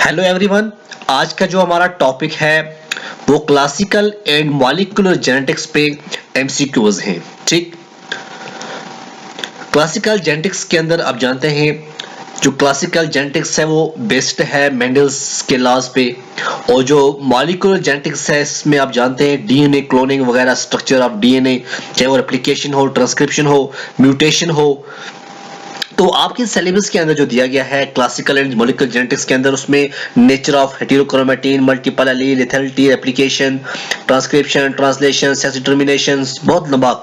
Hello everyone. आज का जो हमारा टॉपिक है वो क्लासिकल एंड मॉलिक्यूलर जेनेटिक्स पे एमसीक्यूज हैं। ठीक, क्लासिकल जेनेटिक्स के अंदर आप जानते हैं जो क्लासिकल जेनेटिक्स है वो बेस्ड है मेंडल्स के लॉज पे, और जो मॉलिक्यूलर जेनेटिक्स है इसमें आप जानते हैं डीएनए क्लोनिंग वगैरह, स्ट्रक्चर ऑफ डीएनए, चाहे वो रेप्लिकेशन हो, ट्रांसक्रिप्शन हो, म्यूटेशन हो। तो आपके सिलेबस के अंदर जो दिया गया है क्लासिकल एंड मॉलिक्यूलर जेनेटिक्स के अंदर, उसमें nature of heterochromatin, multiple allele, lethality, replication, transcription, translation, sex determination, बहुत लंबा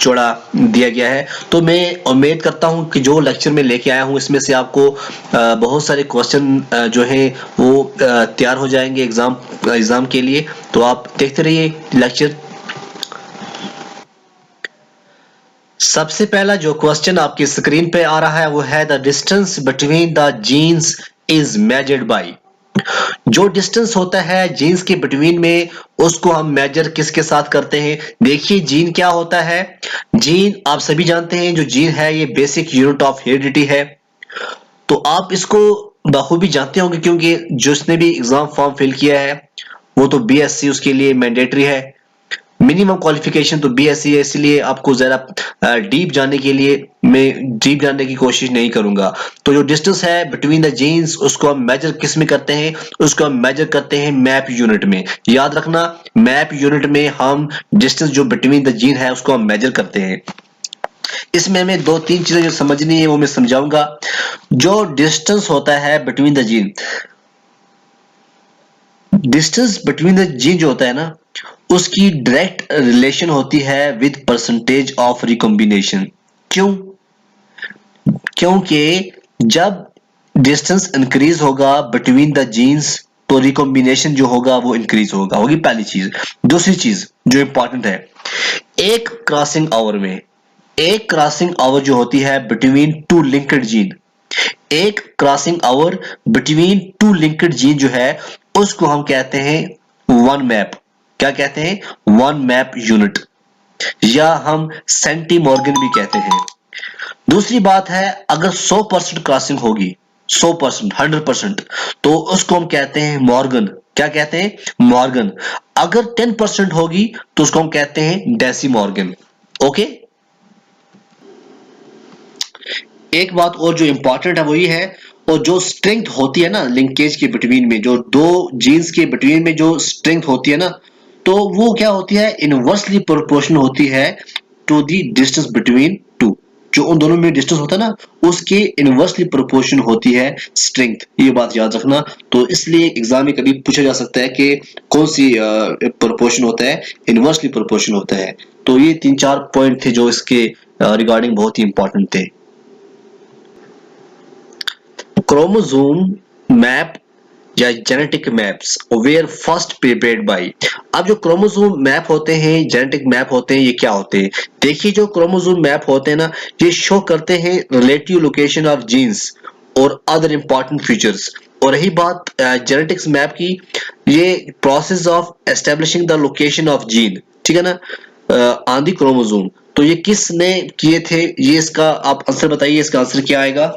चौड़ा दिया गया है। तो मैं उम्मीद करता हूं कि जो लेक्चर में लेके आया हूं इसमें से आपको बहुत सारे क्वेश्चन जो हैं वो तैयार हो जाएंगे एग्जाम के लिए। तो आप देखते रहिए लेक्चर। सबसे पहला जो क्वेश्चन आपकी स्क्रीन पे आ रहा है वो है the distance between the genes is measured by. जो डिस्टेंस होता है जीन्स के बिटवीन में उसको हम मेजर किसके साथ करते हैं? देखिए जीन क्या होता है। जीन आप सभी जानते हैं, जो जीन है ये बेसिक यूनिट ऑफ हेरिडिटी है। तो आप इसको बखूबी जानते होंगे क्योंकि जिसने भी एग्जाम फॉर्म फिल किया है वो तो बीएससी उसके लिए मैंडेटरी है। मिनिमम क्वालिफिकेशन तो बीएससी है, इसलिए आपको जरा डीप जानने के लिए मैं डीप जानने की कोशिश नहीं करूंगा। तो जो डिस्टेंस है बिटवीन द जीन्स उसको हम मेजर किस में करते हैं? उसको हम मेजर करते हैं मैप यूनिट में। याद रखना, मैप यूनिट में हम डिस्टेंस जो बिटवीन द जीन है उसको हम मेजर करते हैं। इसमें हमें दो तीन चीजें जो समझनी है वो मैं समझाऊंगा। जो डिस्टेंस होता है between the gene, distance between the gene जो होता है ना उसकी डायरेक्ट रिलेशन होती है विद परसेंटेज ऑफ रिकॉम्बिनेशन। क्यों? क्योंकि जब डिस्टेंस इंक्रीज होगा बिटवीन द जीन्स तो रिकॉम्बिनेशन जो होगा वो इंक्रीज होगी पहली चीज। दूसरी चीज जो इंपॉर्टेंट है, एक क्रॉसिंग आवर में, एक क्रॉसिंग आवर जो होती है बिटवीन टू लिंक्ड जीन, एक crossing over between two linked gene जो है उसको हम कहते हैं वन मैप। क्या कहते हैं? वन मैप यूनिट, या हम सेंटीमॉर्गन भी कहते हैं। दूसरी बात है, अगर 100% क्रॉसिंग होगी, 100%, 100%, तो उसको हम कहते हैं मॉर्गन। क्या कहते हैं? मॉर्गन। अगर 10% होगी तो उसको हम कहते हैं डेसीमॉर्गन। ओके। एक बात और जो इंपॉर्टेंट है वो ये है, और जो स्ट्रेंथ होती है ना लिंकेज के बिटवीन में, जो दो जीन्स के बिटवीन में जो स्ट्रेंथ होती है ना, तो वो क्या होती है? इनवर्सली प्रोपोर्शनल होती है to the distance between two. जो उन दोनों में डिस्टेंस होता है ना उसके इनवर्सली प्रोपोर्शनल होती है स्ट्रेंथ। ये बात याद रखना। तो इसलिए एग्जाम में कभी पूछा जा सकता है कि कौन सी प्रोपोर्शन होता है? इनवर्सली प्रोपोर्शनल होता है। तो ये तीन चार पॉइंट थे जो इसके रिगार्डिंग बहुत ही इंपॉर्टेंट थे। क्रोमोसोम मैप या genetic maps were first prepared by. अब जो क्रोमोसोम मैप होते हैं, जेनेटिक मैप होते हैं, ये क्या होते हैं? देखिए जो क्रोमोसोम मैप होते हैं ना ये शो करते हैं रिलेटिव लोकेशन ऑफ जीन्स और अदर इंपॉर्टेंट फीचर्स। और रही बात जेनेटिक्स मैप की, ये process of establishing the location of gene, ठीक है ना, ऑन द क्रोमोसोम। तो ये किसने किए थे? ये इसका आप आंसर बताइए, इसका आंसर क्या आएगा?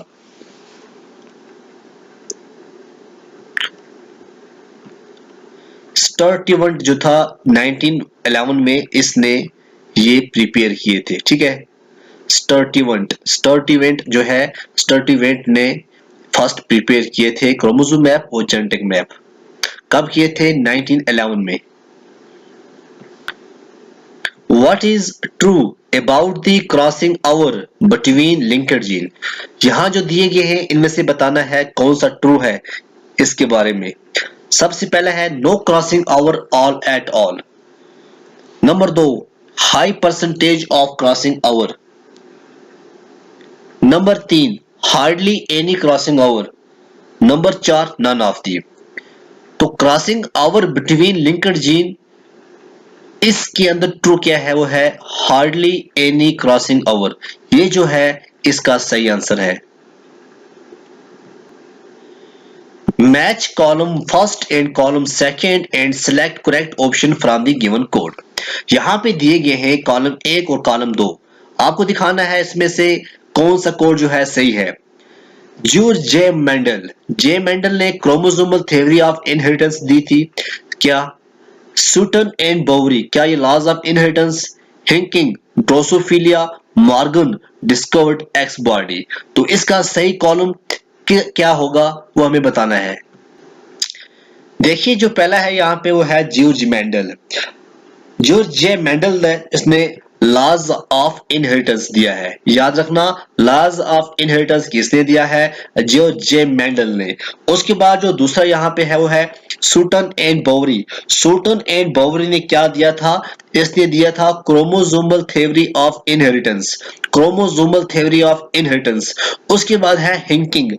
स्टर्टिवंट जो था 1911 में इसने ये प्रिपेयर किए थे। ठीक है, स्टर्टिवेंट जो है, स्टर्टिवेंट ने फर्स्ट प्रिपेयर किए थे क्रोमोसोम मैप और जेनेटिक मैप। कब किए थे? 1911 में। What is true about the crossing over between linked gene? यहां जो दिए गए हैं इनमें से बताना है कौन सा ट्रू है इसके बारे में। सबसे पहला है no crossing over all at all. Number 2, high percentage of crossing over. Number 3, hardly any crossing over. Number 4, none of the. तो crossing over between linked gene, इसके अंदर ट्रू क्या है? वो है हार्डली एनी क्रॉसिंग ओवर। ये जो है इसका सही आंसर है। Match column first and column second and select correct option from the given code. यहां पे दिए गए हैं कॉलम 1 और कॉलम 2। आपको दिखाना है इसमें से कौन सा कोड जो है सही है। जॉर्ज जे मेंडल ने क्रोमोसोमल थ्योरी ऑफ इनहेरिटेंस दी थी। क्या? सूटन एंड बोवरी, क्या ये laws of inheritance? Henking, Drosophila, Morgan discovered X body. तो इसका सही कॉलम क्या होगा वो हमें बताना है। देखिए जो पहला है यहाँ पे वो है George Mendel. George J Mendel ने इसने लॉज ऑफ इनहेरिटेंस दिया है। याद रखना, लॉज ऑफ इनहेरिटेंस किसने दिया है? जॉर्ज जे मेंडल ने। उसके बाद जो दूसरा यहाँ पे है वो है सूटन एंड बोवरी। सूटन एंड बोवरी ने क्या दिया था? इसने दिया था chromosomal theory of inheritance. Chromosomal theory of inheritance. उसके बाद है हिंकिंग।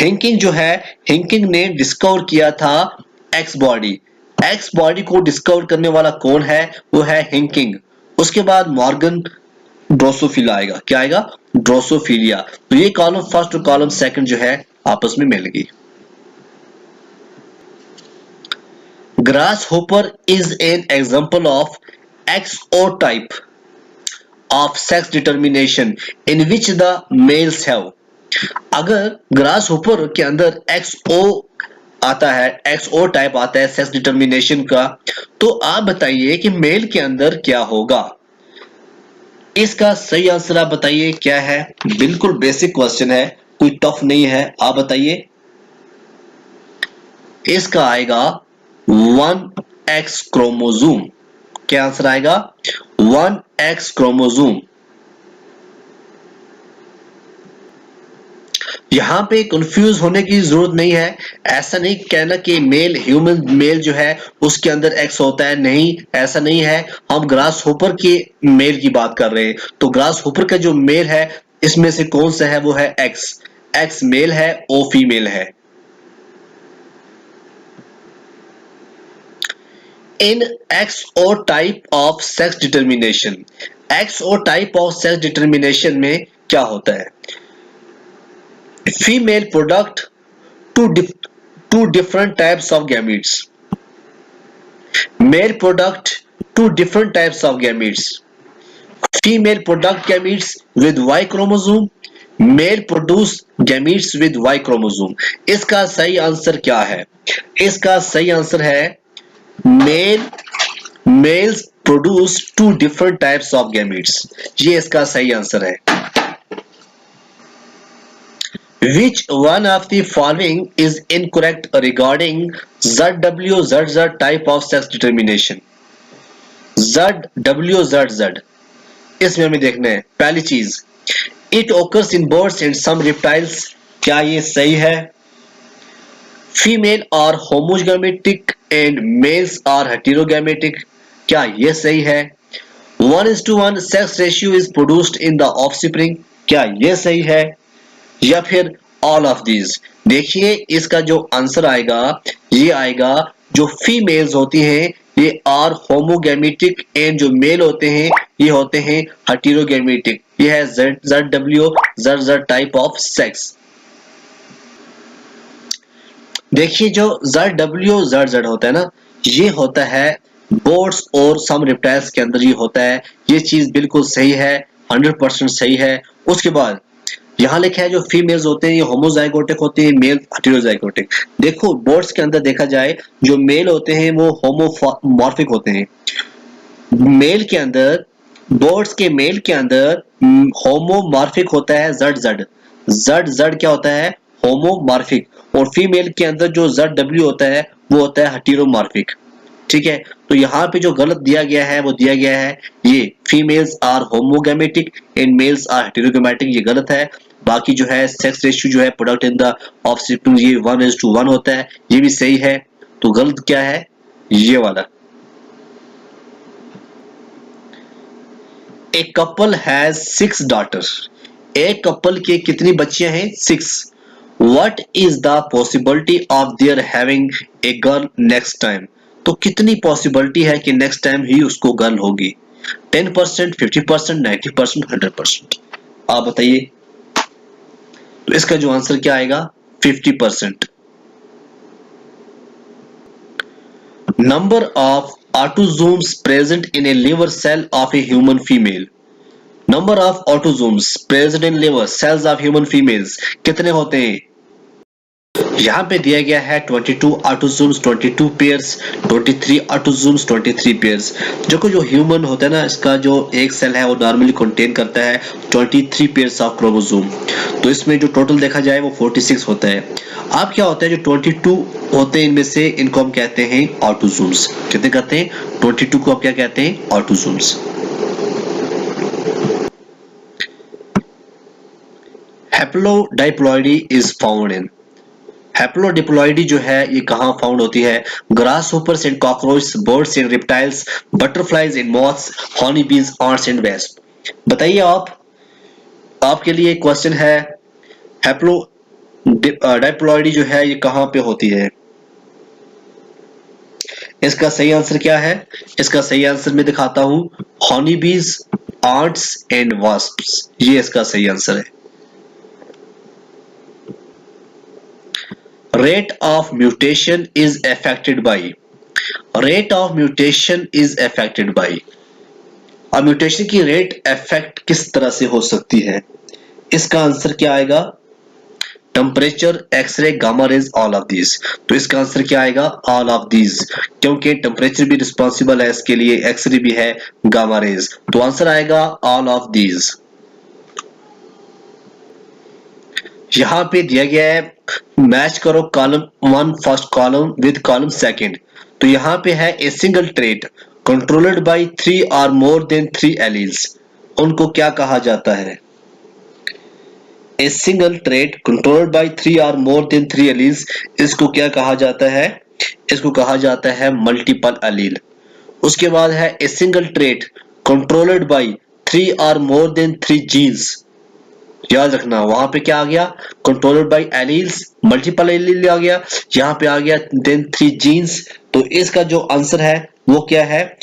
हिंकिंग जो है, हिंकिंग ने डिस्कवर किया था एक्स बॉडी। एक्स बॉडी को डिस्कवर करने वाला कौन है? वो है हिंकिंग। उसके बाद मॉर्गन ड्रोसोफिला आएगा। क्या आएगा? ड्रोसोफिलिया। तो ये कॉलम फर्स्ट और कॉलम सेकंड जो है आपस में मिल गई। Grass hopper is an example of XO type of sex determination in which the mails have. अगर ग्रास होपर के अंदर XO आता है, XO टाइप आता है सेक्स डिटर्मिनेशन का, तो आप बताइए कि मेल के अंदर क्या होगा। इसका सही आंसर आप बताइए क्या है। बिल्कुल बेसिक क्वेश्चन है, कोई टफ नहीं है। आप बताइए। इसका आएगा 1X क्रोमोसोम। क्या आंसर आएगा? 1X chromosome. यहां पे कंफ्यूज होने की जरूरत नहीं है। ऐसा नहीं कहना कि मेल, ह्यूमन मेल जो है उसके अंदर एक्स होता है, नहीं, ऐसा नहीं है। हम ग्रास होपर के मेल की बात कर रहे हैं, तो ग्रास होपर का जो मेल है इसमें से कौन सा है? वो है एक्स। एक्स मेल है, ओ फीमेल है। इन XO type of sex determination, XO type of sex determination में क्या होता है? Female product two different types of gametes. Male product two different types of gametes. Female product gametes with Y chromosome. Male produce gametes with Y chromosome. इसका सही answer क्या है? इसका सही आंसर है males produce two different types of gametes. ये इसका सही आंसर है। Which one of the following is incorrect regarding ZWZZ type of sex determination? ZWZZ, इसमें हमें देखना है। पहली चीज, it occurs in birds and some reptiles। क्या ये सही है? Female are homogametic and males are heterogametic। क्या ये सही है? 1:1 sex ratio is produced in the offspring। क्या ये सही है? या फिर ऑल ऑफ दीज। देखिए इसका जो आंसर आएगा ये आएगा, जो फीमेल्स होती हैं ये आर होमोगैमेटिक एंड जो मेल होते हैं ये होते हैं हेटेरोगैमेटिक। ये है ZW टाइप ऑफ सेक्स। देखिए जो ZW होता है ना, ये होता है बोर्ड्स और सम रिप्टाइल्स के अंदर ये होता है। ये चीज बिल्कुल सही है, 100% सही है। उसके बाद यहाँ लिखा है जो फीमेल्स होते हैं ये होमोजाइगोटिक होते हैं, मेल हेटेरोजाइगोटिक। देखो बोर्ड्स के अंदर देखा जाए जो मेल होते हैं वो होमोमॉर्फिक होते हैं। मेल के अंदर, बोर्ड्स के मेल के अंदर होमोमॉर्फिक होता है ZZ क्या होता है? होमोमॉर्फिक। और फीमेल के अंदर जो ZW होता है वो होता है हेटेरोमॉर्फिक। ठीक है, तो यहाँ पे जो गलत दिया गया है वो दिया गया है ये females are homogametic and males are heterogametic, ये गलत है। बाकी जो है सेक्स रेशियो जो है प्रोडक्ट इन द ऑफस्प्रिंग ये 1:1 होता है, ये भी सही है। तो गलत क्या है? ये वाला। A couple has 6 daughters। एक कपल के कितनी बच्चियां हैं? 6। What is the possibility of their having a girl next time? तो कितनी पॉसिबिलिटी है कि नेक्स्ट टाइम ही उसको गर्ल होगी? 10%, 50%, 90%, 100%। आप बताइए। तो इसका जो आंसर क्या आएगा? 50%। Number of autosomes present in a liver cell of a human female. Number of autosomes present in liver cells of human females कितने होते हैं? यहाँ पे दिया गया है 22 ऑटोजोम्स 22 पेयर्स, 23 ऑटोजोम्स 23 पेयर्स। जो ह्यूमन होता है ना, इसका जो एक सेल है वो नॉर्मली कंटेन करता है 23 पेयर्स ऑफ क्रोमोसोम। तो इसमें जो टोटल देखा जाए वो 46 होता है। अब क्या होता है, जो 22 होते हैं इनमें से इनको हम कहते हैं ऑटोजोम्स। कितने कहते हैं? 22 को आप क्या कहते हैं? ऑटोजोम्स। हैप्लोडाइप्लॉइडी इज फाउंड इन, हैप्लोडिप्लॉइडी जो है ये कहाँ फाउंड होती है? Grass hoppers and cockroach, birds and reptiles, butterflies and moths, Honey बीज, आंट्स एंड वेस्प। बताइए आप, आपके लिए क्वेश्चन है, हैप्लोडाइप्लॉइडी जो है ये कहाँ पे होती है? इसका सही आंसर क्या है? इसका सही आंसर मैं दिखाता हूं, हनी बीज, आंट्स एंड वास्प्स, ये इसका सही आंसर है। Rate of mutation is affected by, rate of mutation is affected by, अब म्यूटेशन की रेट अफेक्ट किस तरह से हो सकती है? इसका आंसर क्या आएगा? Temperature, X-ray, gamma rays, all of these. तो इसका आंसर क्या आएगा? ऑल ऑफ दीज, क्योंकि टेम्परेचर भी रिस्पॉन्सिबल है इसके लिए, एक्सरे भी है, गामा रेज। तो आंसर आएगा ऑल ऑफ दीज। यहां पे दिया गया है, मैच करो column 1 first column with column second. तो यहां पे है a single trait controlled by 3 और मोर देन 3 एलील्स, उनको क्या कहा जाता है? A single trait controlled by 3 और मोर देन 3 एलील्स, इसको क्या कहा जाता है? इसको कहा जाता है मल्टीपल एलील। उसके बाद है a single trait controlled by 3 और मोर देन 3 जीन्स। याद रखना वहां पे क्या आ गया? Controlled by alleles, multiple allele आ गया, यहाँ पे आ गया देन 3 जीन्स। तो इसका जो आंसर है वो क्या है?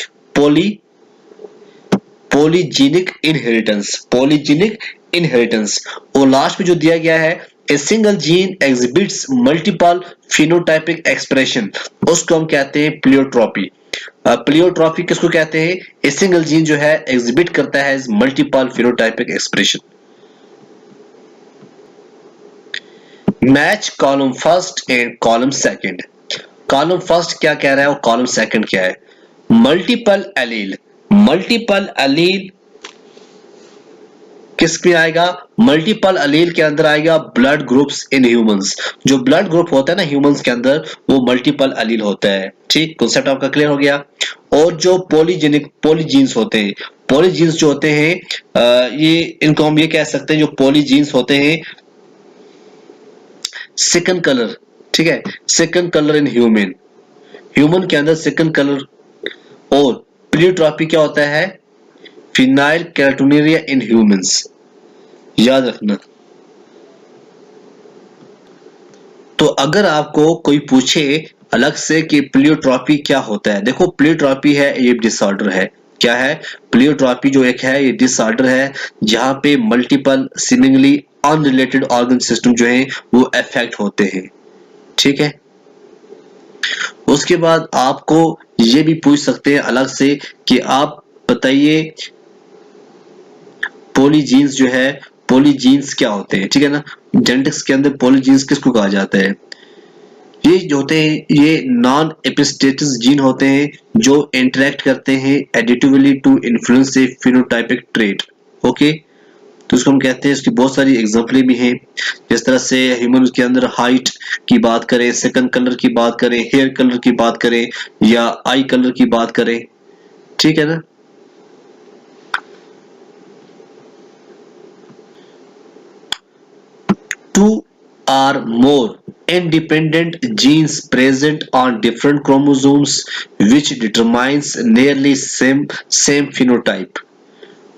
Polygenic inheritance, polygenic inheritance. और लास्ट में जो दिया गया है, a single gene exhibits multiple phenotypic expression, उसको हम कहते हैं प्लियोट्रॉपी। प्लियोट्रॉपी किसको कहते हैं? ए सिंगल जीन जो है एग्जिबिट करता है multiple phenotypic expression. Match column first and column second. Column first क्या कह रहा है और कॉलम सेकंड क्या है? मल्टीपल एलील, मल्टीपल एलील किस में आएगा? मल्टीपल एलील के अंदर आएगा ब्लड ग्रुप्स इन ह्यूमंस। जो ब्लड ग्रुप होता है ना ह्यूमंस के अंदर, वो मल्टीपल एलील होता है। ठीक, कॉन्सेप्ट आपका क्लियर हो गया। और जो पॉलीजेनिक पॉलीजीन्स होते हैं, पॉलीजीन्स जो होते हैं ये इनको हम ये कह सकते हैं, जो पॉलीजीन्स होते हैं सेकंड कलर, ठीक है, second colour in human, human के अंदर सेकंड कलर। और प्लियोट्रॉपी क्या होता है? फिनाइल कैटोनेरिया इन ह्यूमंस, याद रखना। तो अगर आपको कोई पूछे अलग से कि प्लियोट्रॉपी क्या होता है, देखो प्लियोट्रॉपी है ये डिसऑर्डर है। क्या है? प्लियोट्रॉपी जो एक है ये डिसऑर्डर है जहां पे multiple seemingly unrelated organ system जो है वो अफेक्ट होते हैं। ठीक है, उसके बाद आपको ये भी पूछ सकते हैं अलग से कि आप बताइए पॉलीजीन्स जो है, पॉलीजीन्स क्या होते हैं? ठीक है ना, जेनेटिक्स के अंदर पॉलीजीन्स किसको कहा जाता है? ये जो होते हैं ये नॉन एपिस्टेटिक जीन होते हैं जो इंटरेक्ट करते हैं additively to influence a phenotypic trait. Okay, तो इसको हम कहते हैं, इसकी बहुत सारी एग्जांपलें भी हैं, जिस तरह से ह्यूमन के अंदर हाइट की बात करें, सेकंड कलर की बात करें, हेयर कलर की बात करें या आई कलर की बात करें। ठीक है ना। Two or more independent genes present on different chromosomes which determines nearly same phenotype।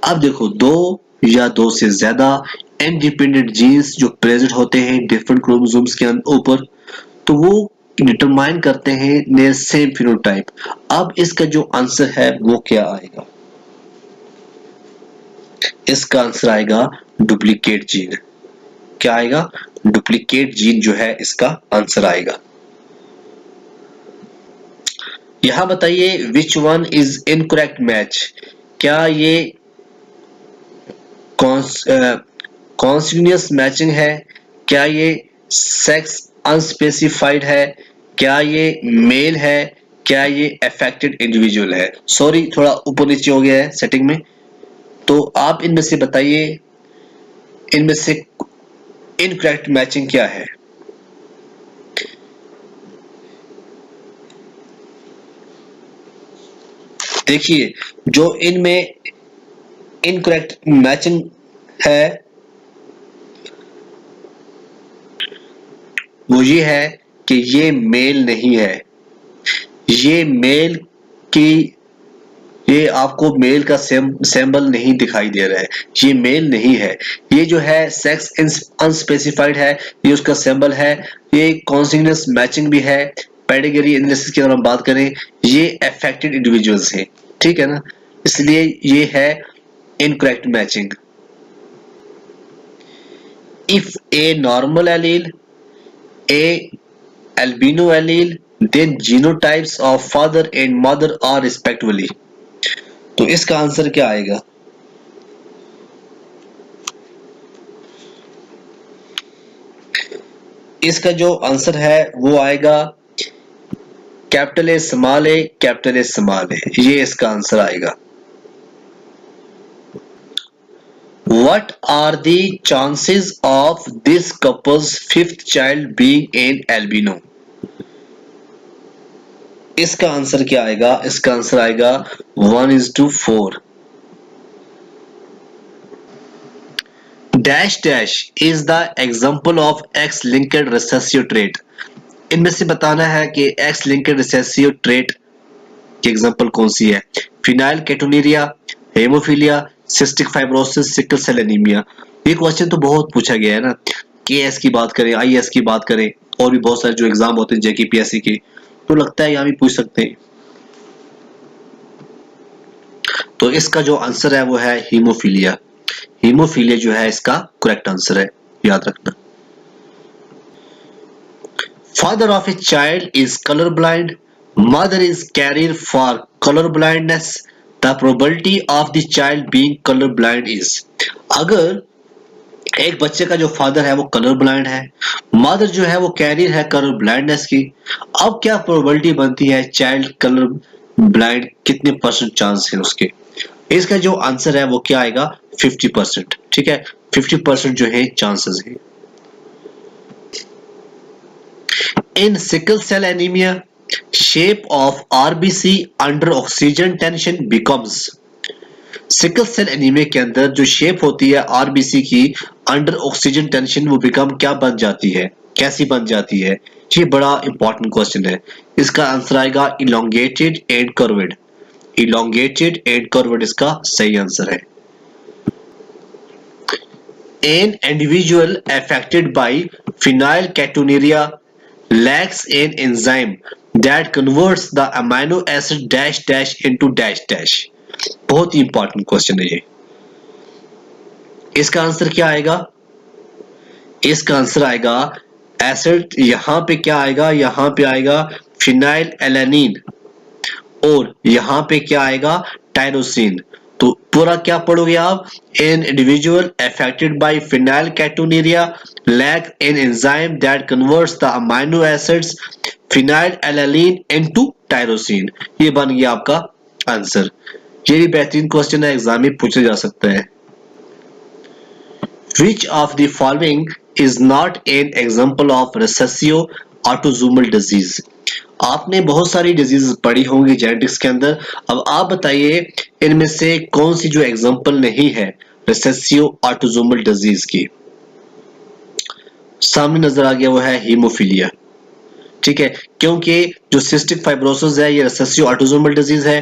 अब देखो, दो या दो से ज्यादा इंडिपेंडेंट जीन्स जो प्रेजेंट होते हैं डिफरेंट क्रोमोसोम्स के ऊपर, तो वो डिटरमाइन करते हैं नियर सेम फिनोटाइप। अब इसका जो आंसर है वो क्या आएगा? इसका आंसर आएगा डुप्लीकेट जीन। क्या आएगा? डुप्लीकेट जीन जो है इसका आंसर आएगा। यहां बताइए which one is incorrect match, क्या ये कॉन्टिन्यूअस मैचिंग है, क्या ये सेक्स अनस्पेसिफाइड है, क्या ये मेल है, क्या ये अफेक्टेड इंडिविजुअल है। सॉरी थोड़ा ऊपर नीचे हो गया है सेटिंग में। तो आप इनमें से बताइए, इनमें से इनकरेक्ट मैचिंग क्या है। देखिए जो इनमें इनकरेक्ट मैचिंग है वो ये है कि ये मेल नहीं है, ये मेल की, ये आपको मेल का सिंबल नहीं दिखाई दे रहा है, ये मेल नहीं है। ये जो है सेक्स अनस्पेसिफाइड है, ये उसका सिंबल है। ये कॉन्टिन्यूअस मैचिंग भी है। पेडिग्री एनालिसिस की अगर हम बात करें, ये अफेक्टेड इंडिविजुअल्स हैं, ठीक है ना, इसलिए ये है incorrect matching. If a normal allele, A albino allele, then genotypes of father and mother are respectively। तो इसका आंसर क्या आएगा? इसका जो आंसर है वो आएगा capital A small A, capital A small A, ये इसका आंसर आएगा। What are the chances of this couple's fifth child being an albino? इसका आंसर क्या आएगा? इसका आंसर आएगा 1:4। Dash dash is the example of X linked recessive trait. इनमें से बताना है कि एक्स लिंक्ड रिसेसिव ट्रेट की एग्जाम्पल कौन सी है। Phenylketonuria, haemophilia, cystic fibrosis, sickle cell anaemia. ये क्वेश्चन तो बहुत पूछा गया है ना, केएस की बात करें, आईएएस की बात करें, और भी बहुत सारे जो एग्जाम होते हैं जेकेपीएससी के, तो लगता है यहाँ भी पूछ सकते हैं। तो इसका जो आंसर है वो है हीमोफीलिया। हीमोफीलिया जो है इसका करेक्ट आंसर है, याद रखना। Father of a child is colour blind, mother is carrier for colour blindness, the probability of the child being colour blind is. अगर एक बच्चे का जो फादर है वो कलर ब्लाइंड है, मदर जो है वो कैरियर है कलर ब्लाइंडनेस की, अब क्या प्रोबेबिलिटी बनती है चाइल्ड कलर ब्लाइंड, कितने परसेंट चांस है उसके। इसका जो आंसर है वो क्या आएगा 50%, ठीक है, 50% जो है चांसेस है। In sickle cell anaemia shape of RBC under oxygen tension becomes. Sickle cell anaemia के अंदर जो शेप होती है आरबीसी की अंडर ऑक्सीजन टेंशन, वो बिकम क्या बन जाती है, कैसी बन जाती है। ये बड़ा इंपॉर्टेंट क्वेश्चन है। इसका आंसर आएगा elongated and curved. Elongated and curved इसका सही आंसर है। An individual affected by phenylketonuria lacks an enzyme that converts the amino acid dash dash into dash dash। बहुत ही इंपॉर्टेंट क्वेश्चन है ये। इसका आंसर क्या आएगा? इसका आंसर आएगा एसिड, यहां पे क्या आएगा, यहां पे आएगा फिनाइल एलानिन, और यहां पे क्या आएगा टायरोसिन। तो पूरा क्या पढ़ोगे आप, an individual affected by phenylketonuria lack an enzyme that converts the amino acids phenylalanine into tyrosine। ये बन गया आपका आंसर। ये भी बेहतरीन क्वेश्चन है, एग्जाम में पूछा जा सकता है। Which of the following is not an example of recessive autosomal disease? आपने बहुत सारी डिजीज पढ़ी होंगी जेनेटिक्स के अंदर, अब आप बताइए इनमें से कौन सी जो एग्जांपल नहीं है रिसेसिव ऑटोसोमल डिजीज की। सामने नजर आ गया वो है हीमोफीलिया, ठीक है, क्योंकि जो सिस्टिक फाइब्रोसिस है ये रिसेसिव ऑटोसोमल डिजीज है।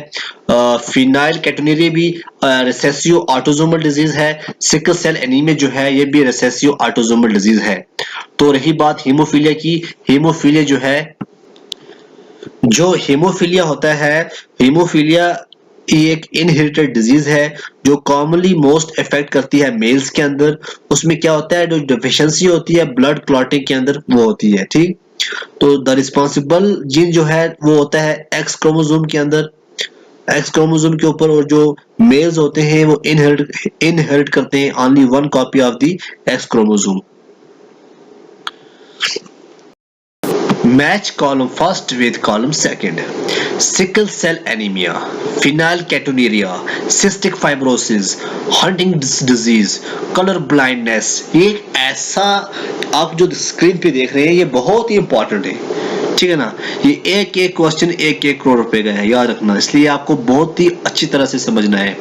फिनाइल केटोनुरिया भी रिसेसिव ऑटोसोमल डिजीज है। सिकल सेल एनीमिया जो है ये भी रिसेसिव ऑटोसोमल डिजीज है। तो रही बात हीमोफीलिया की, हीमोफीलिया जो है, जो हीमोफीलिया होता है, हीमोफीलिया ये एक इनहेरिटेड डिजीज है जो कॉमनली मोस्ट इफेक्ट करती है मेल्स के अंदर। उसमें क्या होता है, जो डेफिशिएंसी होती है ब्लड क्लॉटिंग के अंदर वो होती है, ठीक। तो द रिस्पॉन्सिबल जीन जो है वो होता है एक्स क्रोमोसोम के अंदर। एक्स क्रोमोसोम के ऊपर, और जो मेल्स होते हैं वो इनहेरिट करते हैं only one copy of the x chromosome. Match column first with column second. Sickle cell anemia, phenylketonuria, cystic fibrosis, Huntington's disease, color blindness। ये एक ऐसा आप जो स्क्रीन पे देख रहे हैं ये बहुत ही इंपॉर्टेंट है, ठीक है ना। ये एक एक क्वेश्चन एक एक करोड़ रुपए का है, याद रखना, इसलिए आपको बहुत ही अच्छी तरह से समझना है।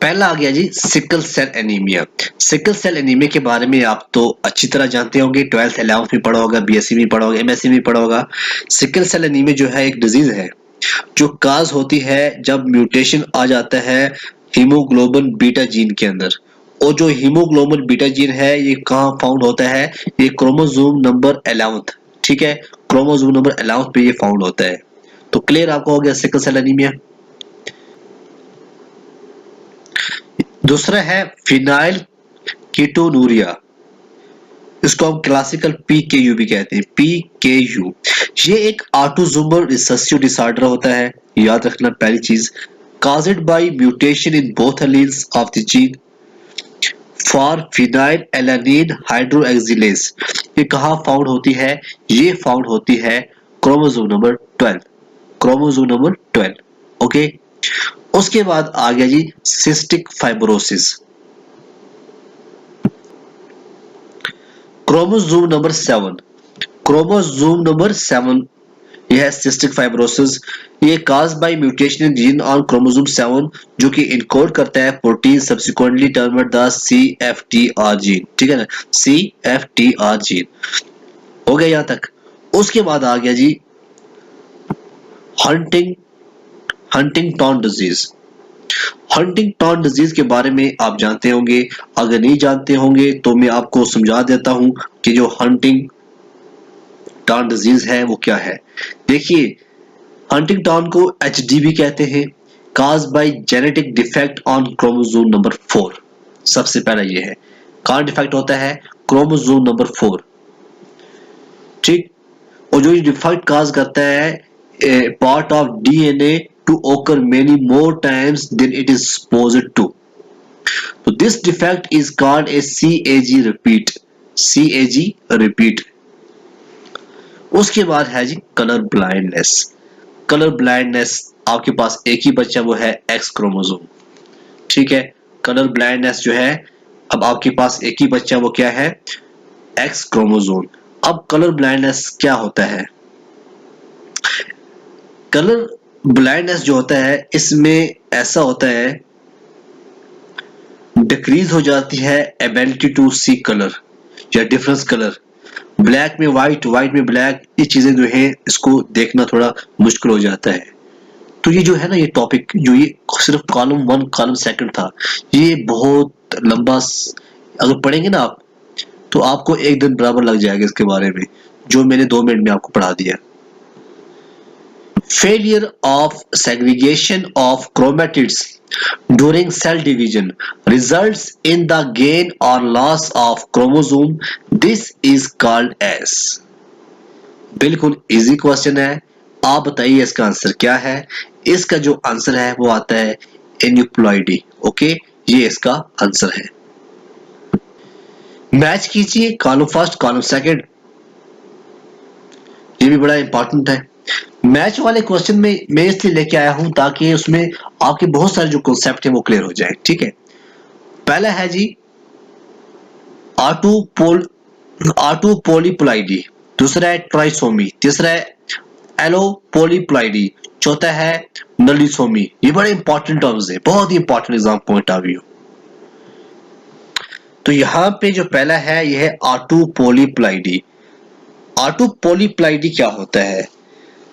पहला आ गया जी sickle cell anaemia. Sickle cell anaemia के बारे में आप तो अच्छी तरह जानते होंगे, 12th 11th में पढ़ा होगा, बीएससी में पढ़ा होगा, एमएससी में पढ़ा होगा। सिकल सेल एनीमिया जो है एक डिजीज है जो काज होती है जब म्यूटेशन आ जाता है हीमोग्लोबिन बीटा जीन के अंदर। और जो हीमोग्लोबिन बीटा जीन है ये कहाँ फाउंड होता है, ये क्रोमोसोम नंबर 11th, ठीक है, क्रोमोसोम नंबर 11th पे ये फाउंड होता है। तो क्लियर आपको हो गया सिकल सेल एनीमिया। दूसरा है फिनाइल कीटोनूरिया, इसको हम क्लासिकल पीकेयू भी कहते हैं, पीकेयू। ये एक ऑटोसोमल रिसेसिव डिसऑर्डर होता है, याद रखना पहली चीज, caused by mutation in both alleles of the gene for phenylalanine hydroxylase। ये कहाँ फाउंड होती है, ये फाउंड होती है chromosome number 12, chromosome number 12, okay. उसके बाद आ गया जी cystic fibrosis, chromosome number 7, chromosome number 7 यह है सिस्टिक फाइब्रोसिस। ये cause by mutation in gene on chromosome 7 जो कि इनकोड करता है protein subsequently termed the CFTR gene, ठीक है ना, CFTR जीन। हो गया यहां तक। उसके बाद आ गया जी हंटिंगटन डिजीज। हंटिंगटन डिजीज के बारे में आप जानते होंगे, अगर नहीं जानते होंगे तो मैं आपको समझा देता हूं कि जो हंटिंगटन डिजीज है वो क्या है। देखिए हंटिंगटन को HD भी कहते हैं, cause by genetic defect on chromosome number 4। सबसे पहला ये है, कौन डिफेक्ट होता है, क्रोमोसोम नंबर 4, ठीक। और जो ये डिफेक्ट काज करता है part of DNA to occur many more times than it is supposed to. So this defect is called a CAG repeat, CAG repeat। उसके बाद है जी कलर ब्लाइंडनेस। कलर ब्लाइंडनेस आपके पास एक ही बच्चा वो है एक्स क्रोमोसोम, ठीक है। कलर ब्लाइंडनेस जो है अब आपके पास एक ही बच्चा वो क्या है, एक्स क्रोमोसोम। अब कलर ब्लाइंडनेस क्या होता है, कलर ब्लाइंडनेस जो होता है इसमें ऐसा होता है डिक्रीज हो जाती है एबिलिटी टू सी कलर या डिफरेंस कलर, ब्लैक में व्हाइट, व्हाइट में ब्लैक, ये चीजें जो है इसको देखना थोड़ा मुश्किल हो जाता है। तो ये जो है ना ये टॉपिक जो ये सिर्फ कॉलम 1 कॉलम 2 था, ये बहुत लंबा अगर पढ़ेंगे ना आप तो आपको एक दिन बराबर लग जाएगा इसके बारे में, जो मैंने 2 मिनट में आपको पढ़ा दिया। Failure of segregation of chromatids during cell division results in the gain or loss of chromosome. This is called as। बिल्कुल इजी क्वेश्चन है, आप बताइए इसका आंसर क्या है। इसका जो आंसर है वो आता है एन्यूप्लॉइडी, ओके, ये इसका आंसर है। मैच कीजिए कॉलम फर्स्ट कॉलम सेकंड, ये भी बड़ा इंपॉर्टेंट है। मैच वाले क्वेश्चन में मैं इसलिए लेके आया हूं ताकि उसमें आपके बहुत सारे जो कॉन्सेप्ट है वो क्लियर हो जाए, ठीक है। पहला है जी ऑटोपोलीप्लाइडी, दूसरा है ट्राइसोमी, तीसरा है एलोपोलीप्लाइडी, चौथा है नलिसोमी। ये बड़े इंपॉर्टेंट टर्म्स है, बहुत ही important exam point of view. तो यहाँ पे जो पहला है यह है ऑटोपोलीप्लाइडी। ऑटोपोलीप्लाइडी क्या होता है,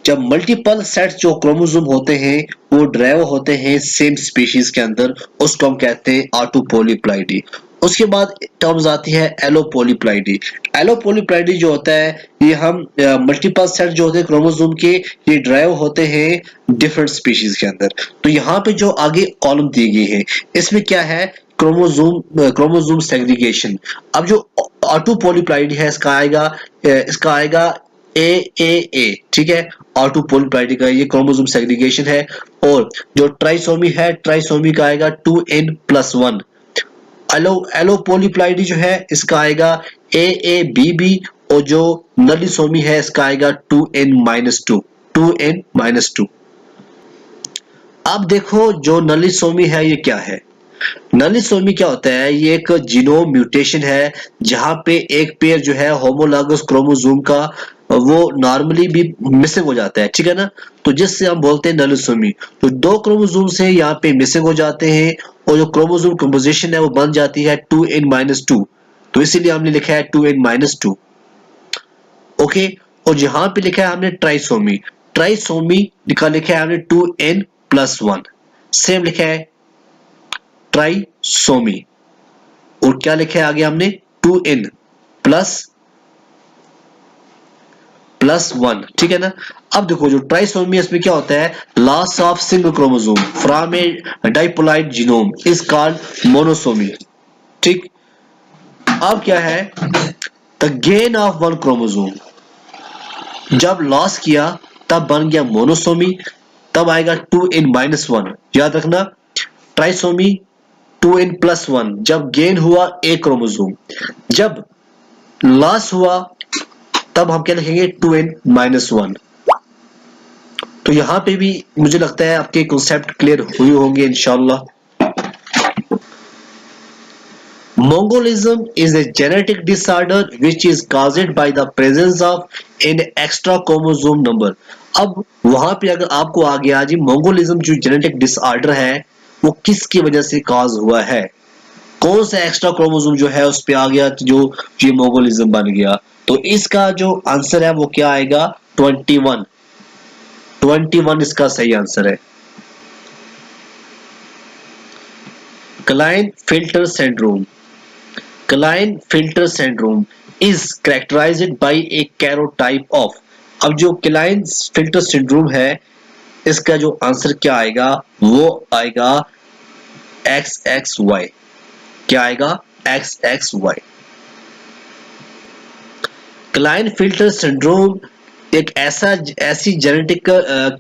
जब मल्टीपल सेट्स जो क्रोमोसोम होते हैं वो ड्राइव होते हैं सेम स्पीशीज के अंदर, उसको हम कहते हैं ऑटोपोलीप्लाइडी। उसके बाद टर्म्स आती है एलोपोलीप्लाइडी। एलोपोलीप्लाइडी जो होता है ये हम मल्टीपल सेट जो होते हैं क्रोमोसोम के, ये ड्राइव होते हैं डिफरेंट स्पीशीज के अंदर। तो यहाँ पे जो आगे कॉलम दी गई है इसमें क्या है, क्रोमोसोम सेग्रीगेशन। अब जो ऑटो पॉलीप्लाइडी है इसका आएगा ए, ठीक है। ऑटो पॉलीप्लाइडी का ये क्रोमोसोम सेग्रीगेशन है। और जो ट्राइसोमी है, ट्राइसोमी का आएगा 2n+1। एलो पॉलीप्लाइडी जो है इसका आएगा ए, और जो नलिसोमी है इसका आएगा 2n-2। अब देखो जो नलिसोमी है ये क्या है। नलिसोमी क्या होता है, ये एक जीनोम म्यूटेशन है जहां पे एक पेयर जो है होमोलॉगस क्रोमोसोम का वो नॉर्मली भी मिसिंग हो जाता है, ठीक है ना। तो जिससे हम बोलते हैं नलिसोमी। तो दो क्रोमोसोम से यहाँ पे मिसिंग हो जाते हैं और जो क्रोमोसोम कंपोजिशन है वो बन जाती है 2n-2। तो इसीलिए हमने लिखा है 2n-2। ओके। और यहाँ पे लिखा है हमने ट्राइसोमी। ट्राइसोमी का लिखा है हमने 2n+1। सेम लिखा है ट्राइसोमी। और क्या लिखा है आगे हमने 2n+1, ठीक है ना। अब देखो जो ट्राइसोमी इसमें क्या होता है, loss of single chromosome from a diploid genome is called monosomy, ठीक। अब क्या है, the gain of one chromosome, जब लॉस किया तब बन गया मोनोसोमी, तब आएगा 2n-1। याद रखना, ट्राइसोमी 2n+1 जब गेन हुआ ए क्रोमोसोम, जब लॉस हुआ तब हम क्या लिखेंगे 2n-1। तो यहां पे भी मुझे लगता है आपके कॉन्सेप्ट क्लियर हुए होंगे इंशाल्लाह। Mongolism is a genetic disorder which is caused by the presence of an extra chromosome number। अब वहां पे अगर आपको आ गया जी मोंगोलिज्म जो जेनेटिक डिसऑर्डर है वो किसकी वजह से कॉज हुआ है, कौन सा एक्स्ट्रा क्रोमोसोम जो है उस पे आ गया तो जो ये मोंगोलिज्म बन गया। तो इसका जो आंसर है वो क्या आएगा 21 इसका सही आंसर है। Klinefelter syndrome। Klinefelter syndrome is characterized by a karyotype of। अब जो Klinefelter syndrome है इसका जो आंसर क्या आएगा वो आएगा XXY। क्या आएगा XXY। Klinefelter syndrome एक ऐसी जेनेटिक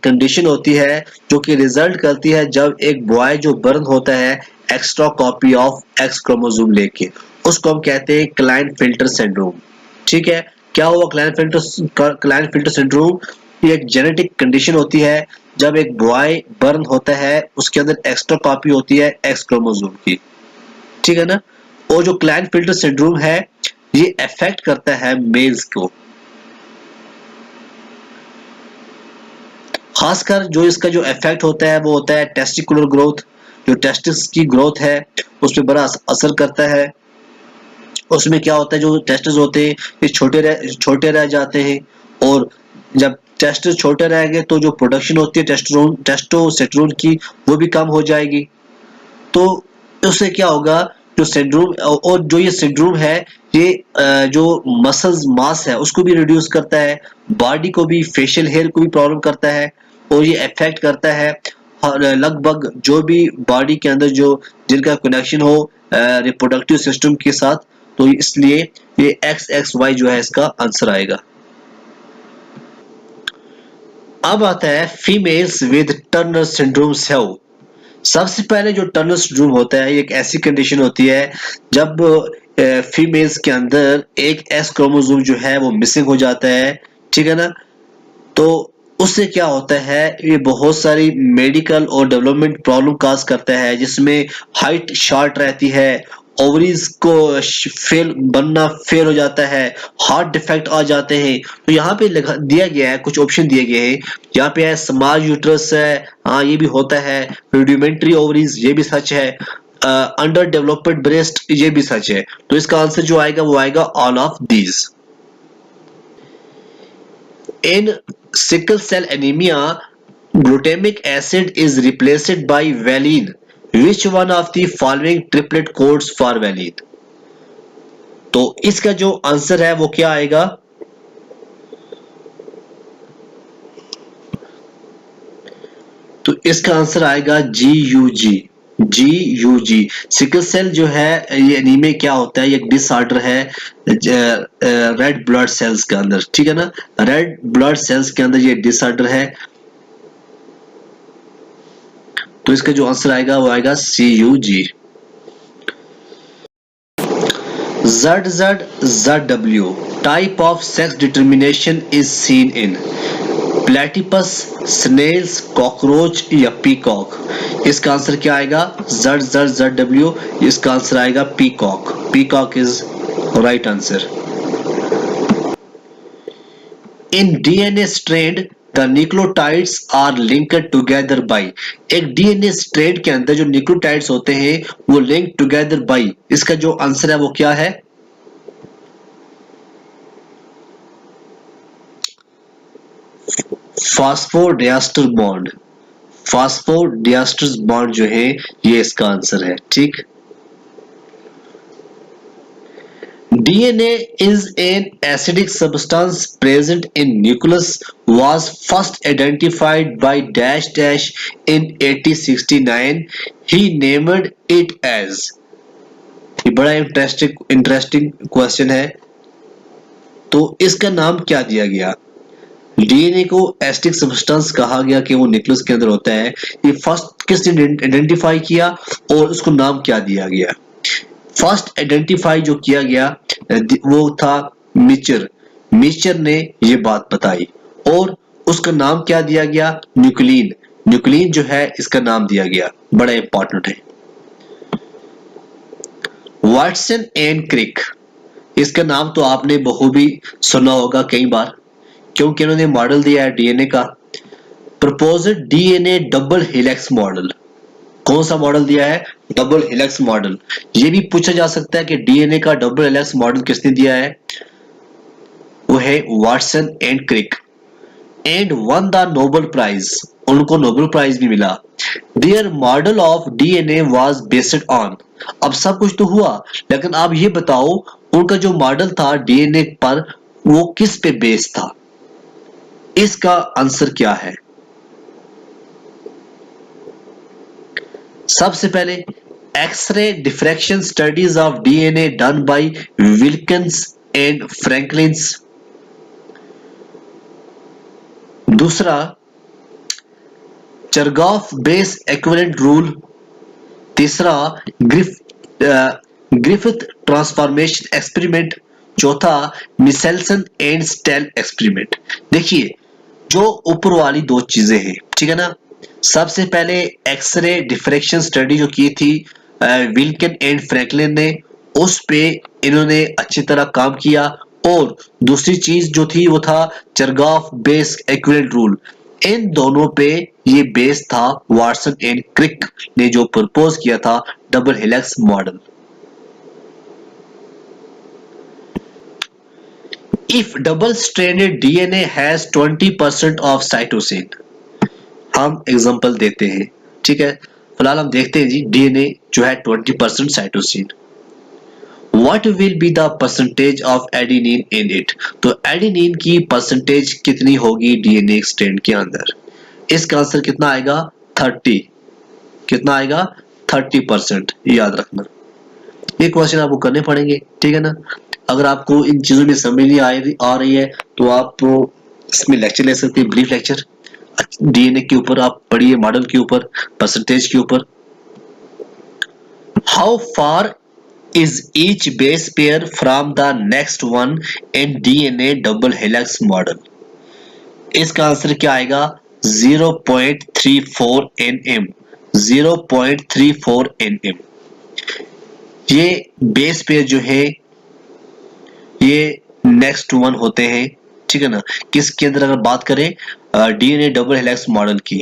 कंडीशन होती है जो कि रिजल्ट करती है जब एक बॉय जो बर्न होता है extra copy of x chromosome लेके, उसको हम कहते हैं क्लाइनफिल्टर सिंड्रोम, ठीक है। क्या हुआ क्लाइनफिल्टर सिंड्रोम, ये एक जेनेटिक कंडीशन होती है जब एक बॉय बर्न होता है उसके अंदर एक्स्ट्रा कॉपी होती है एक्स क्रोमोसोम की, ठीक है ना। और जो क्लाइनफिल्टर सिंड्रोम है ये अफेक्ट करता है मेल्स को, खासकर जो इसका जो इफेक्ट होता है वो होता है टेस्टिकुलर ग्रोथ, जो टेस्टिस की ग्रोथ है उस पर बड़ा असर करता है। उसमें क्या होता है जो टेस्टिस होते हैं ये छोटे रह जाते हैं, और जब टेस्टिस छोटे रहेंगे तो जो प्रोडक्शन होती है टेस्टोस्टेरोन की वो भी कम हो जाएगी। तो उससे क्या होगा, जो सिंड्रोम और जो ये सिंड्रोम है ये जो मसल्स मास है उसको भी रिड्यूस करता है, बॉडी को भी फेशियल हेयर को भी प्रॉब्लम करता है, और ये अफेक्ट करता है लगभग जो भी बॉडी के अंदर जो जिनका कनेक्शन हो रिप्रोडक्टिव सिस्टम के साथ। तो इसलिए ये XXY जो है इसका आंसर आएगा। अब आता है females with Turner syndrome save. सबसे पहले जो टर्नर सिंड्रोम होता है एक ऐसी कंडीशन होती है जब फीमेल्स के अंदर एक एस क्रोमोसोम जो है वो मिसिंग हो जाता है, ठीक है ना। तो उससे क्या होता है ये बहुत सारी मेडिकल और डेवलपमेंट प्रॉब्लम काज करता है, जिसमें हाइट शॉर्ट रहती है, ओवरीज को फेल हो जाता है, हार्ट डिफेक्ट आ जाते हैं। तो यहाँ पे दिया गया है कुछ ऑप्शन दिए गए हैं, यहाँ पे है स्मॉल यूट्रस है, हाँ ये भी होता है, रुडिमेंट्री ओवरीज ये भी सच है, अंडर डेवलप्ड ब्रेस्ट ये भी सच है। तो इसका आंसर जो आएगा वो आएगा all of these. In sickle cell anemia, glutamic acid is replaced by valine. Which one of the following triplet codes for valine? तो इसका जो आंसर है वो क्या आएगा, तो इसका आंसर आएगा GUG, GUG। सिकल सेल जो है ये एनीमिया क्या होता है, ये एक डिसऑर्डर है रेड ब्लड सेल्स के अंदर, ठीक है ना, रेड ब्लड सेल्स के अंदर ये डिसऑर्डर है। तो इसका जो आंसर आएगा वो आएगा CUG। ZZZW type of sex determination is seen in platypus, snails, cockroach या पीकॉक। इसका आंसर क्या आएगा? ZZZW। इसका आंसर आएगा peacock. Peacock is right answer. In DNA strand the nucleotides are linked together by. एक डीएनए स्ट्रैंड के अंदर जो न्यूक्लियोटाइड्स होते हैं वो लिंक टुगेदर बाय। इसका जो आंसर है वो क्या है? Phosphodiester bond. फास्फोडाइस्टर बॉन्ड जो है ये इसका आंसर है, ठीक। DNA is an acidic substance present in nucleus was first identified by dash dash in 1869. He named it as। ये बड़ा इंटरेस्टिंग क्वेश्चन है। तो इसका नाम क्या दिया गया? डीएनए को एसिडिक सब्सटेंस कहा गया कि वो न्यूक्लियस के अंदर होता है। ये फर्स्ट किसने आइडेंटिफाई किया और उसको नाम क्या दिया गया? फर्स्ट आइडेंटिफाई जो किया गया वो था मिचर। मिचर ने ये बात बताई और उसका नाम क्या दिया गया? न्यूक्लिन। न्यूक्लिन जो है इसका नाम दिया गया, बड़ा इंपॉर्टेंट है। वाटसन एंड क्रिक, इसका नाम तो आपने बहुभी सुना होगा कई बार, क्योंकि इन्होंने मॉडल दिया है डीएनए का। Proposed DNA double helix model. कौन सा मॉडल दिया है? Double helix model. ये भी पूछा जा सकता है कि डीएनए का डबल हेलिक्स मॉडल किसने दिया है? वो है Watson and Crick. And won the Nobel prize, उनको नोबेल प्राइज भी मिला। Their model of DNA was based on. अब सब कुछ तो हुआ, लेकिन आप ये बताओ उनका जो मॉडल था डीएनए पर वो किस पे बेस्ड था? इसका आंसर क्या है? सबसे पहले X-ray diffraction studies of DNA done by Wilkins and Franklins. दूसरा चरगॉफ बेस इक्विवेलेंट रूल। तीसरा ग्रिफिथ ट्रांसफॉर्मेशन एक्सपेरिमेंट। चौथा मिसेल्सन एंड स्टेल एक्सपेरिमेंट। देखिए जो ऊपर वाली दो चीजें हैं, ठीक है ना, सबसे पहले एक्सरे डिफ्रैक्शन स्टडी जो की थी विल्किन एंड फ्रैंकलिन ने, उस पे इन्होंने अच्छी तरह काम किया। और दूसरी चीज जो थी वो था चरगॉफ बेस इक्विवेलेंट रूल। इन दोनों पे ये बेस था वाटसन एंड क्रिक ने जो प्रपोज किया था double helix model. If double-stranded DNA has 20% of cytosine, हम एग्जांपल देते हैं, ठीक है। फिलहाल हम देखते हैं जी डीएनए जो है 20% cytosine. What will be the percentage of adenine in it? तो एडेनिन की परसेंटेज कितनी होगी डीएनए स्ट्रैंड के अंदर? इसका आंसर कितना आएगा? 30। कितना आएगा? 30%। याद रखना, ये क्वेश्चन आपको करने पड़ेंगे, ठीक है ना। अगर आपको इन चीजों में समझ नहीं आ रही है तो आप इसमें लेक्चर ले सकते हैं, ब्रीफ लेक्चर डीएनए के ऊपर आप पढ़िए, मॉडल के ऊपर, परसेंटेज के ऊपर। How far is each base pair from the next one in DNA double helix model? इसका आंसर क्या आएगा? 0.34 nm। 0.34 nm। ये बेस पेयर जो है ये नेक्स्ट वन होते हैं, ठीक है ना। किसके अंदर अगर बात करें डीएनए डबल हेलिक्स मॉडल की,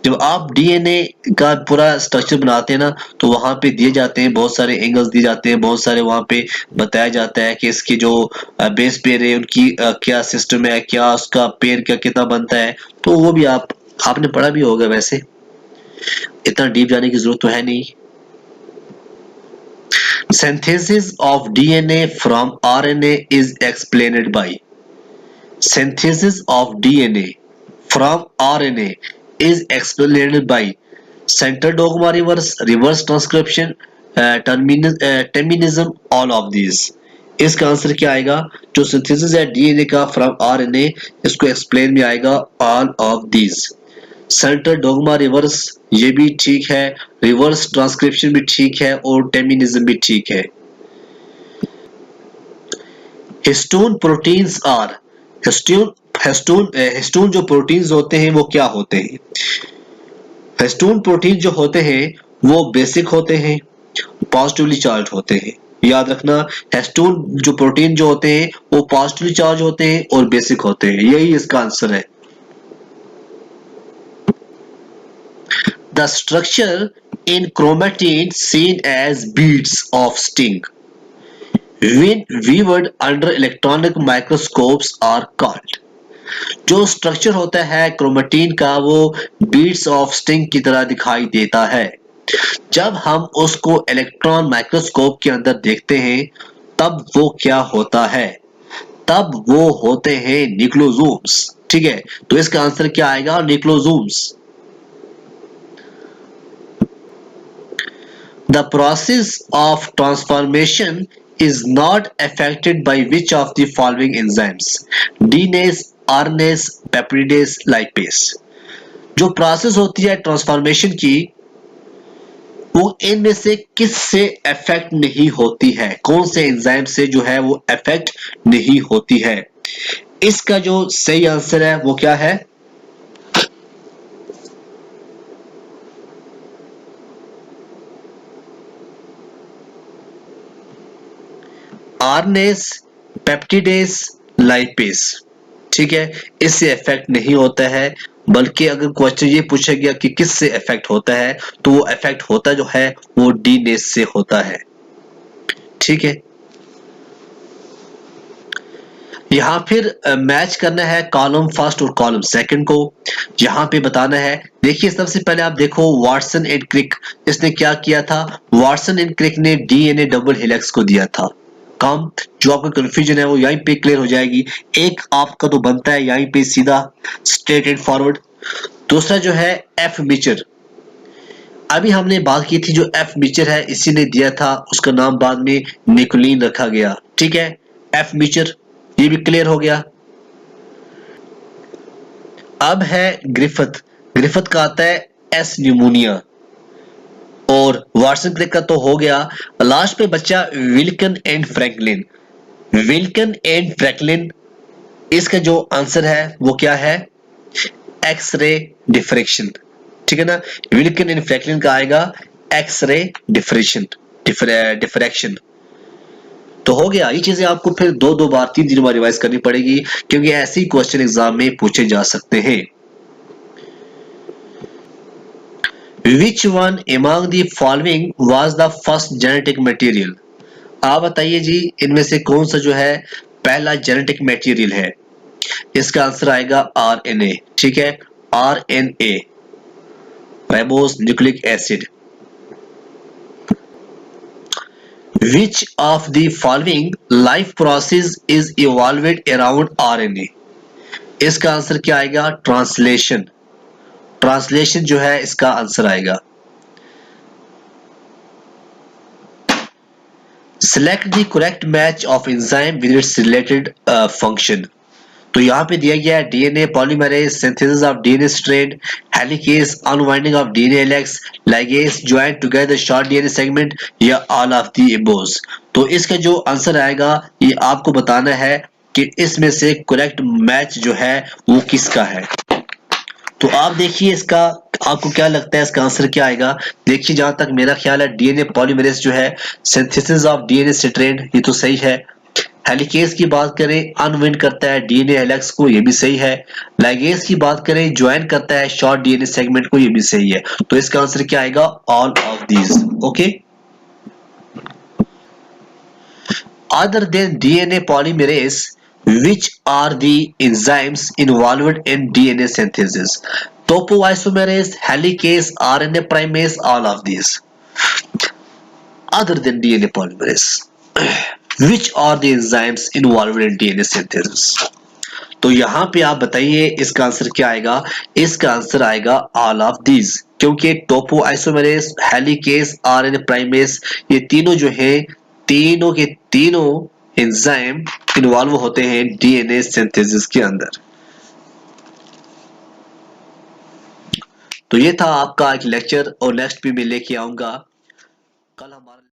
जब आप डीएनए का पूरा स्ट्रक्चर बनाते हैं ना तो वहां पे दिए जाते हैं बहुत सारे एंगल्स दिए जाते हैं, बहुत सारे वहां पे बताया जाता है कि इसकी जो बेस पेयर है उनकी क्या सिस्टम है, क्या उसका पेयर का कितना बनता है। तो वो भी आपने पढ़ा भी होगा, वैसे इतना डीप जाने की जरूरत तो है नहीं। Synthesis of DNA from RNA is explained by। Synthesis of DNA from RNA is explained by central dogma, reverse transcription, terminism, all of these. इसका आंसर क्या आएगा? जो सिंथेसिस है डीएनए का फ्रॉम आरएनए, इसको एक्सप्लेन में आएगा all of these. Central dogma reverse, ये भी ठीक है, रिवर्स ट्रांसक्रिप्शन भी ठीक है और टर्मिनिज्म भी ठीक है। हिस्टोन प्रोटीन्स आर, हिस्टोन जो प्रोटीन्स होते हैं वो क्या होते हैं? हिस्टोन प्रोटीन जो होते हैं वो बेसिक होते हैं, पॉजिटिवली चार्ज होते हैं। याद रखना, हिस्टोन जो प्रोटीन जो होते हैं वो पॉजिटिवली चार्ज होते हैं और बेसिक होते हैं, यही इसका आंसर है। The structure in chromatin seen as beads of string when viewed under electronic microscopes are called। जो स्ट्रक्चर होता है क्रोमेटिन का वो बीड्स ऑफ स्टिंग की तरह दिखाई देता है। जब हम उसको इलेक्ट्रॉन माइक्रोस्कोप के अंदर देखते हैं तब वो क्या होता है? तब वो होते हैं न्यूक्लियोसोम्स। ठीक है, तो इसका आंसर क्या आएगा? Nucleosomes. The process of transformation is not affected by which of the following enzymes? DNase, RNase, peptidase, lipase। जो प्रोसेस होती है ट्रांसफॉर्मेशन की वो इनमें से किस से अफेक्ट नहीं होती है? कौन से एंजाइम से जो है वो अफेक्ट नहीं होती है? इसका जो सही आंसर है वो क्या है? आरनेस, पेप्टिडेस, लाइपेस। ठीक है, इससे इफेक्ट नहीं होता है, बल्कि अगर क्वेश्चन ये पूछा गया कि किस से इफेक्ट होता है तो वो इफेक्ट होता जो है वो डीनेस से होता है। ठीक है, यहां फिर मैच करना है कॉलम फर्स्ट और कॉलम सेकंड को। यहां पे बताना है, देखिए सबसे पहले आप देखो वाटसन एंड क्रिक, इसने क्या किया था? वाटसन एंड क्रिक ने डीएनए डबल हेलिक्स को दिया था। काम जो आपका कंफ्यूजन है वो यहीं पे क्लियर हो जाएगी। एक आपका तो बनता है यहीं पे सीधा स्ट्रेट एंड फॉरवर्ड। दूसरा जो है एफ मिचर, अभी हमने बात की थी, जो एफ मिचर है इसी ने दिया था, उसका नाम बाद में निकोलिन रखा गया। ठीक है, एफ मिचर, ये भी क्लियर हो गया। अब है ग्रिफिथ, ग्रिफिथ का आता है एस न्यूमोनिया, और वाटसन क्रिक का तो हो गया। लास्ट पे बच्चा Wilkins and Franklin. Wilkins and Franklin, इसका जो आंसर है वो क्या है? X-ray diffraction. ठीक है ना, विल्कन एंड फ्रैंकलिन का आएगा एक्सरे डिफ्रैक्शन। तो हो गया। ये चीजें आपको फिर दो बार 3 बार रिवाइज करनी पड़ेगी, क्योंकि ऐसे ही क्वेश्चन एग्जाम में पूछे जा सकते हैं। Which one among the following was the first genetic material? आप बताइए जी, इनमें से कौन सा जो है पहला जेनेटिक मटेरियल है? इसका आंसर आएगा आरएनए। ठीक है, RNA, ribose nucleic acid. Which of the following life process is evolved around RNA? इसका आंसर क्या आएगा? ट्रांसलेशन। ट्रांसलेशन जो है इसका आंसर आएगा। Select the correct match of enzyme with its related function। तो यहाँ पे दिया गया है DNA polymerase, synthesis of DNA strand, helicase, unwinding of DNA helix, ligase, join together short DNA segment, या ऑल ऑफ द अबोव। तो इसका जो आंसर आएगा ये आपको बताना है कि इसमें से करेक्ट मैच जो है वो किसका है। तो आप देखिए इसका, आपको क्या लगता है इसका आंसर क्या आएगा? देखिए, जहां तक मेरा ख्याल है डीएनए पॉलीमरेज जो है सिंथेसिस ऑफ डीएनए स्ट्रैंड, ये तो सही है। हेलिकेज की बात करें अनवाइंड करता है डीएनए हेलिक्स को, ये भी सही है। लाइगेज की बात करें ज्वाइन करता है शॉर्ट डीएनए सेगमेंट को, ये भी सही है। तो इसका आंसर क्या आएगा? All of these. Okay, other than DNA polymerase which are the enzymes involved in DNA synthesis? Topoisomerase, helicase, RNA primase, all of these. Other than DNA polymerase, which are the enzymes involved in DNA synthesis? तो यहां पे आप बताइए इसका answer क्या आएगा? इसका answer आएगा ऑल ऑफ दीज। क्योंकि टोपो आइसोमेरेस, हेलिकेस, आरएनए प्राइमेस, ये तीनों जो है, तीनों के तीनों एंजाइम इन्वॉल्व होते हैं डीएनए सिंथेसिस के अंदर। तो ये था आपका एक लेक्चर, और नेक्स्ट भी मैं लेके आऊंगा। कल हमारा